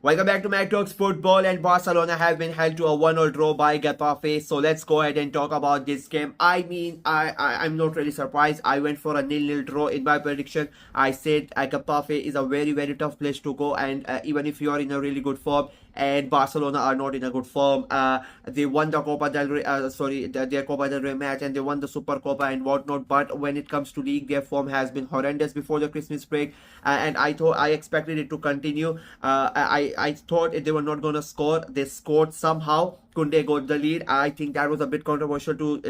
Welcome back to Mac Talks Football, and Barcelona have been held to a 1-0 draw by Getafe. So let's go ahead and talk about this game. I'm not really surprised. I went for a 0-0 draw in my prediction. I said Getafe is a very tough place to go, and even if you are in a really good form, and Barcelona are not in a good form. They won the Copa del Rey, their Copa del Rey match, and they won the Super Copa and whatnot. But when it comes to league, their form has been horrendous before the Christmas break, and I expected it to continue. I thought they were not gonna score. They scored somehow. Kunde got the lead. I think that was a bit controversial to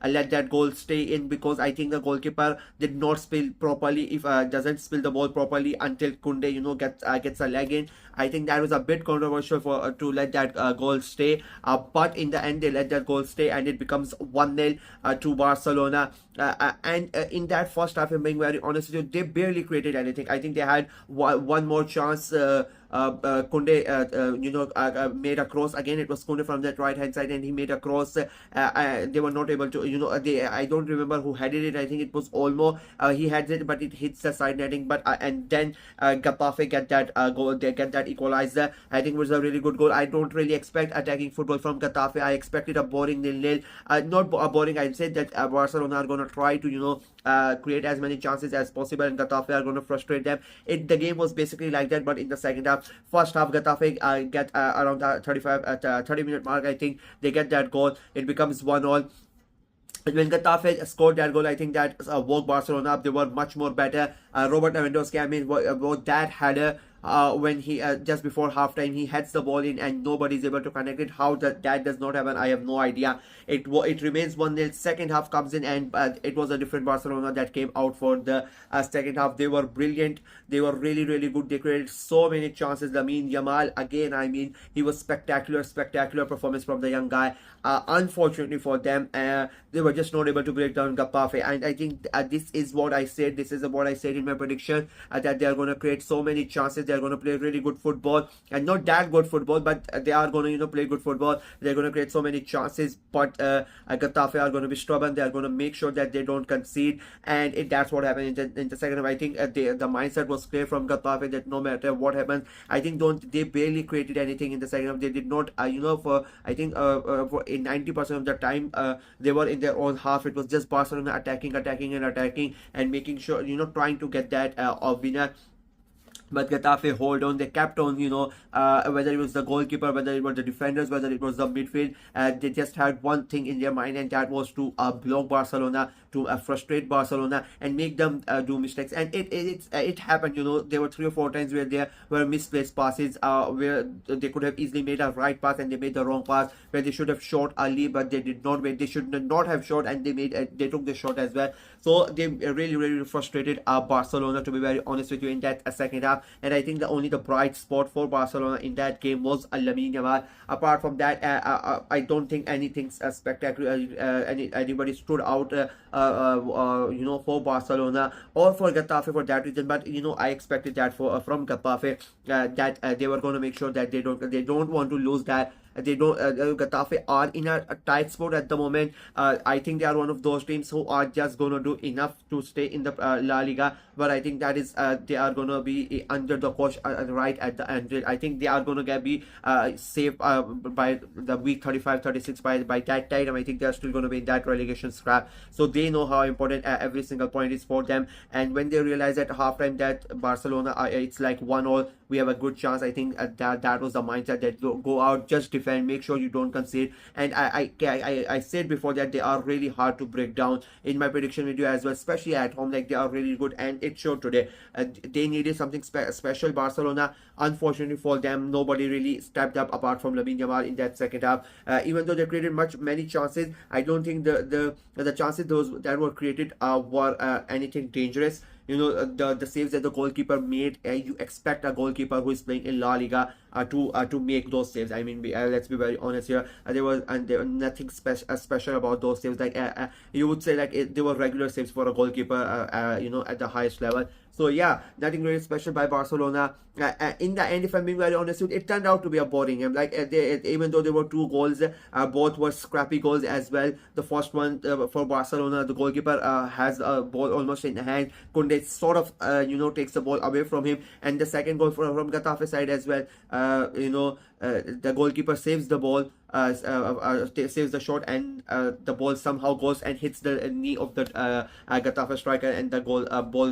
let that goal stay in, because I think the goalkeeper did not spill properly. If doesn't spill the ball properly until Kunde gets a leg in. I think that was a bit controversial for to let that goal stay. But in the end, they let that goal stay, and it becomes 1-0 to Barcelona. And in that first half, I'm being very honest with you, they barely created anything. I think they had one more chance. Kunde, made a cross again. It was Kunde from that right hand side, and he made a cross. They were not able to, I don't remember who headed it. I think it was Olmo. He had it, but it hits the side netting. But and then Getafe get that goal. They get that equalizer. I think it was a really good goal. I don't really expect attacking football from Getafe. I expected a boring 0-0. Not boring. I'd say that Barcelona are gonna try to create as many chances as possible, and Getafe are gonna frustrate them. The game was basically like that, but in the second half. First half, Getafe get around the 30-minute mark. I think they get that goal. It becomes 1-1. And when Getafe scored that goal, I think that woke Barcelona up. They were much more better. Robert Lewandowski, I mean, what that header. When he just before halftime he heads the ball in and nobody is able to connect it. How that does not happen, I have no idea. It remains 1-0. Second half comes in, and it was a different Barcelona that came out for the second half. They were brilliant. They were really good. They created so many chances. Lamine Yamal, again, I mean, he was spectacular performance from the young guy. Unfortunately for them, they were just not able to break down Getafe, and I think this is what I said. This is what I said in my prediction, that they are going to create so many chances. They are going to play really good football, and not that good football, but they are going to play good football. They're going to create so many chances, but Getafe are going to be stubborn. They are going to make sure that they don't concede, and that's what happened in the second half. I think the mindset was clear from Getafe that no matter what happens, I think they barely created anything in the second half. They did not, for I think for in 90% of the time they were in their own half. It was just Barcelona attacking and making sure, trying to get that winner. But Getafe hold on. They kept on, whether it was the goalkeeper, whether it was the defenders, whether it was the midfield. They just had one thing in their mind, and that was to block Barcelona, to frustrate Barcelona, and make them do mistakes. And it happened. There were 3 or 4 times where there were misplaced passes, where they could have easily made a right pass and they made the wrong pass, where they should have shot early, but they did not wait. They should not have shot, and they took the shot as well. So they really frustrated Barcelona, to be very honest with you, in that second half. And I think the bright spot for Barcelona in that game was Lamine Yamal. Apart from that, I don't think anything spectacular. Anybody stood out, for Barcelona or for Getafe for that reason. But I expected that from Getafe, that they were going to make sure that they don't want to lose that. They don't. Getafe are in a tight spot at the moment. I think they are one of those teams who are just gonna do enough to stay in the La Liga. But I think that is they are gonna be under the coach right at the end. I think they are gonna be safe by the week 35, 36. By that time, I think they are still gonna be in that relegation scrap. So they know how important every single point is for them. And when they realize at halftime that Barcelona, it's like 1-1, we have a good chance. I think that was the mindset, that go out, just defend, make sure you don't concede. And I said before that they are really hard to break down in my prediction video as well, especially at home. Like, they are really good, and it showed today. They needed something special, Barcelona. Unfortunately for them, nobody really stepped up apart from Lamine Yamal in that second half. Even though they created many chances, I don't think the chances that were created were anything dangerous. The saves that the goalkeeper made, you expect a goalkeeper who is playing in La Liga to make those saves. I mean, let's be very honest here. There was nothing special about those saves. Like, you would say, like, they were regular saves for a goalkeeper, at the highest level. So yeah, nothing really special by Barcelona. In the end, if I'm being very honest, it turned out to be a boring game. Like even though there were two goals, both were scrappy goals as well. The first one for Barcelona, the goalkeeper has a ball almost in hand. Kunde sort of takes the ball away from him, and the second goal from Getafe side as well. The goalkeeper saves the ball, saves the shot, and the ball somehow goes and hits the knee of the Getafe striker, and the ball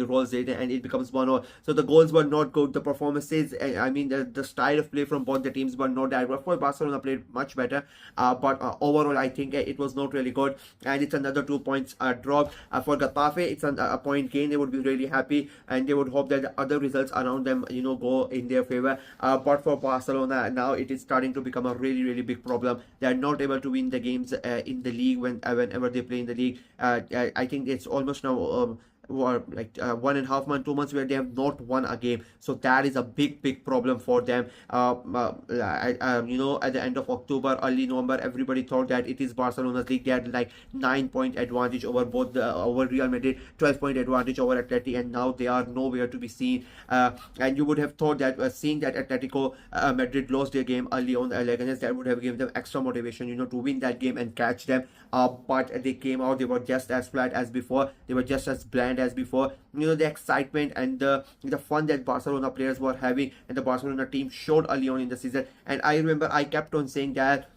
rolls in, and it becomes 1-0. So the goals were not good. The performances, I mean, the style of play from both the teams were not that good. Of course, Barcelona played much better, but overall, I think it was not really good, and it's another 2 points drop for Getafe. It's a point gain. They would be really happy, and they would hope that the other results around them, go in their favor. But for Barcelona now, it is starting to become a really, really big problem. They are not able to win the games in the league whenever they play in the league. I think it's almost now or like 1.5 months, 2 months where they have not won a game. So that is a big problem for them. At the end of October, early November, everybody thought that it is Barcelona's league. They had like 9 point advantage over over Real Madrid, 12 point advantage over Atleti, and now they are nowhere to be seen. And you would have thought that seeing that Atletico Madrid lost their game early on against, that would have given them extra motivation, to win that game and catch them. But they came out, they were just as flat as before. They were just as bland as before. The excitement and the fun that Barcelona players were having and the Barcelona team showed early on in the season. And I remember I kept on saying that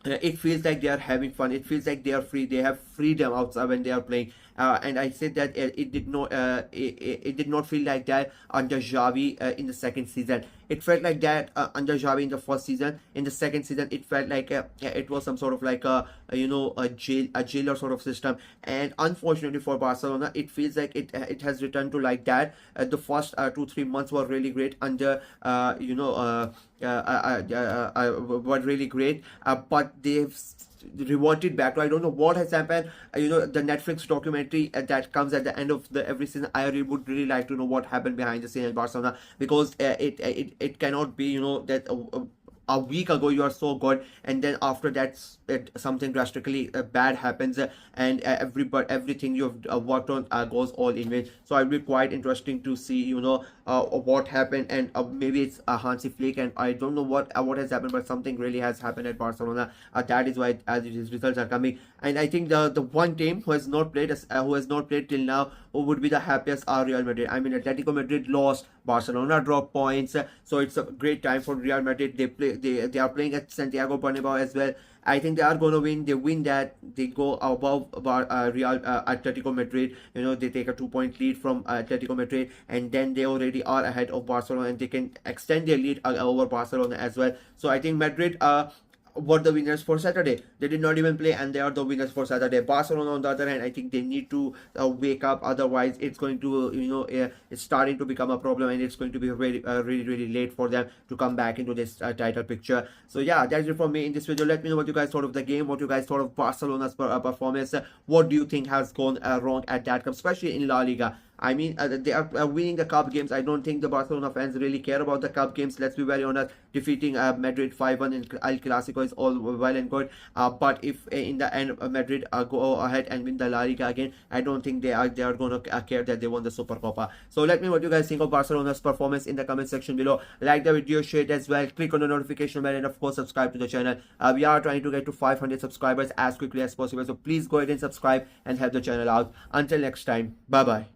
it feels like they are having fun. It feels like they are free. They have freedom outside when they are playing. And I said that it did not feel like that under Xavi in the second season. It felt like that under Xavi in the first season. In the second season, it felt like it was some sort of like a jailer sort of system. And unfortunately for Barcelona, it feels like it has returned to like that. The first 2-3 months were really great under were really great, but they've reverted back to, I don't know what has happened. The Netflix documentary that comes at the end of every season, I really would really like to know what happened behind the scenes in Barcelona, because it cannot be that a week ago you are so good, and then after that something drastically bad happens, and everything you've worked on goes all in vain. So it'll be quite interesting to see what happened, and maybe it's a Hansi Flick, and I don't know what has happened, but something really has happened at Barcelona. That is why as these results are coming. And I think the one team who has not played till now, who would be the happiest, are Real Madrid. I mean, Atletico Madrid lost, Barcelona dropped points, so it's a great time for Real Madrid. They are playing at Santiago Bernabeu as well. I think they are going to win. They win that. They go above Atletico Madrid. They take a 2 point lead from Atletico Madrid, and then they already are ahead of Barcelona, and they can extend their lead over Barcelona as well. So I think Madrid were the winners for Saturday. They did not even play, and they are the winners for Saturday. Barcelona, on the other hand, I think they need to wake up. Otherwise, it's going to, it's starting to become a problem, and it's going to be really late for them to come back into this title picture. So yeah, that's it from me in this video. Let me know what you guys thought of the game, what you guys thought of Barcelona's performance. What do you think has gone wrong at that cup, especially in La Liga? I mean, they are winning the cup games. I don't think the Barcelona fans really care about the cup games. Let's be very honest. Defeating Madrid 5-1 in El Clasico is all well and good. But if in the end Madrid go ahead and win the La Liga again, I don't think they are going to care that they won the Supercopa. So let me know what you guys think of Barcelona's performance in the comment section below. Like the video, share it as well. Click on the notification bell, and of course subscribe to the channel. We are trying to get to 500 subscribers as quickly as possible. So please go ahead and subscribe and help the channel out. Until next time, bye bye.